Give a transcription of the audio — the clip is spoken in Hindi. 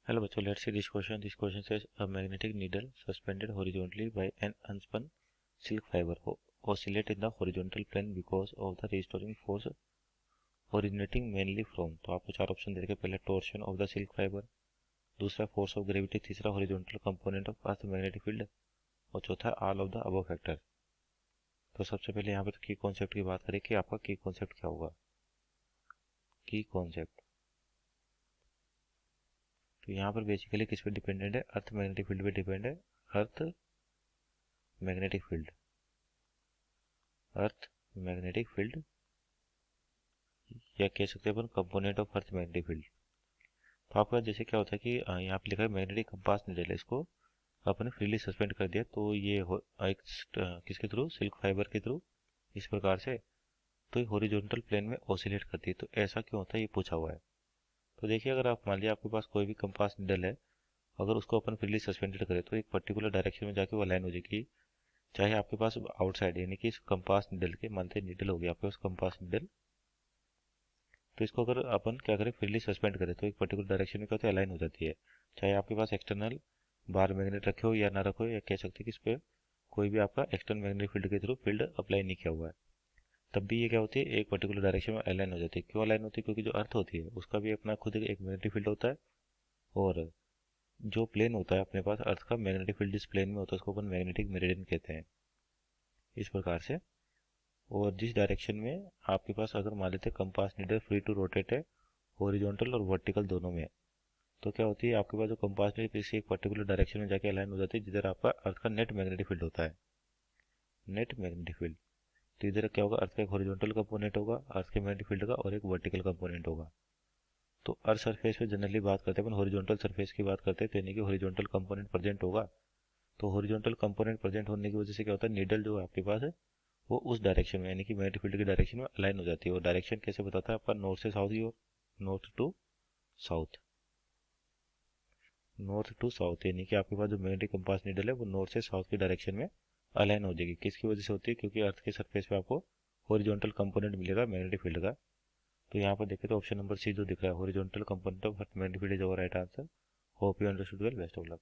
Hello बच्चों, let's see this question. This question says a magnetic needle suspended horizontally by an unspun silk fiber oscillate in the horizontal plane because of the restoring force originating mainly from. तो आपको चार ऑप्शन दे रखे, पहले torsion of the silk fibre, दूसरा फोर्स ऑफ ग्रेविटी, तीसरा horizontal component of earth magnetic field और चौथा all of the above factor. तो सबसे पहले यहाँ पे तो की कॉन्सेप्ट की बात करें कि आपका की कॉन्सेप्ट क्या होगा। की कॉन्सेप्ट तो यहाँ पर बेसिकली किस पे डिपेंडेंट है, अर्थ मैग्नेटिक फील्ड पे डिपेंड है। Earth magnetic field, earth magnetic field या कह सकते हैं अपन component of earth magnetic field. तो आपका जैसे क्या होता है कि यहाँ पे लिखा है मैग्नेटिक कंपास निडल, इसको आपने फ्रीली सस्पेंड कर दिया तो ये एक किसके थ्रू, सिल्क फाइबर के थ्रू इस प्रकार से, तो ये हॉरिजॉन्टल प्लेन में ऑसिलेट करती है। तो ऐसा क्यों होता है ये पूछा हुआ है। तो देखिए, अगर आप मान लिया आपके पास कोई भी कंपास निडल है, अगर उसको अपन फ्रीली सस्पेंडेड करें तो एक पर्टिकुलर डायरेक्शन में जाके वो अलाइन हो जाएगी। चाहे आपके पास आउटसाइड यानी कि इस कंपास निडल के, मानते निडल हो गया आपके पास कंपास निडल, तो इसको अगर अपन क्या करें, फ्रीली सस्पेंड करें तो एक पर्टिकुलर डायरेक्शन में क्या होता है, अलाइन हो जाती है। चाहे आपके पास एक्सटर्नल बार मैग्नेट रखे हो या ना रखो, या कह सकते हैं कि इस पर कोई भी आपका एक्सटर्नल मैग्नेटिक फील्ड के थ्रू फील्ड अप्लाई नहीं किया हुआ है, तब भी ये क्या होती है, एक पर्टिकुलर डायरेक्शन में अलाइन हो जाती है। क्यों अलाइन होती है? क्योंकि जो अर्थ होती है उसका भी अपना खुद एक मैग्नेटिक फील्ड होता है, और जो प्लेन होता है अपने पास अर्थ का, मैग्नेटिक फील्ड जिस प्लेन में होता है उसको अपन मैग्नेटिक मेरिडियन कहते हैं, इस प्रकार से। और जिस डायरेक्शन में आपके पास अगर मान लेते compass needle free to rotate है हॉरिजॉन्टल और वर्टिकल दोनों में, तो क्या होती है, आपके पास जो कंपास नीडल किसी एक पर्टिकुलर डायरेक्शन में जाके अलाइन हो जाती है जिधर आपका अर्थ का नेट मैग्नेटिक फील्ड होता है, नेट मैग्नेटिक फील्ड। तो इधर क्या होगा, अर्थ का एक हॉरिजॉन्टल कंपोनेंट होगा अर्थ के मैग्नेटिक फील्ड का, और एक वर्टिकल कंपोनेंट होगा। तो अर्थ सरफेस पे जनरली बात करते हैं अपन हॉरिजॉन्टल सरफेस की बात करते हैं, तो यानी कि हॉरिजॉन्टल कंपोनेंट प्रेजेंट होगा। तो हॉरिजॉन्टल कंपोनेंट प्रेजेंट होने की वजह से क्या होता है, नीडल जो है आपके पास है वो उस डायरेक्शन में यानी कि मैग्नेटिक फील्ड की डायरेक्शन में अलाइन हो जाती है। और डायरेक्शन कैसे बताता है आपका, नॉर्थ से साउथ की ओर, north to south, north to south, यानी कि आपके पास जो मैग्नेटिक कंपास नीडल है वो नॉर्थ से साउथ की डायरेक्शन में अलाइन हो जाएगी। किसकी वजह से होती है? क्योंकि अर्थ के सरफेस पे आपको हॉरिजॉन्टल कंपोनेंट मिलेगा मैग्नेटिक फील्ड का। तो यहाँ पर देखें तो ऑप्शन नंबर सी जो दिख रहा है, horizontal component of earth magnetic field is our right answer. Hope you understood well, best of luck.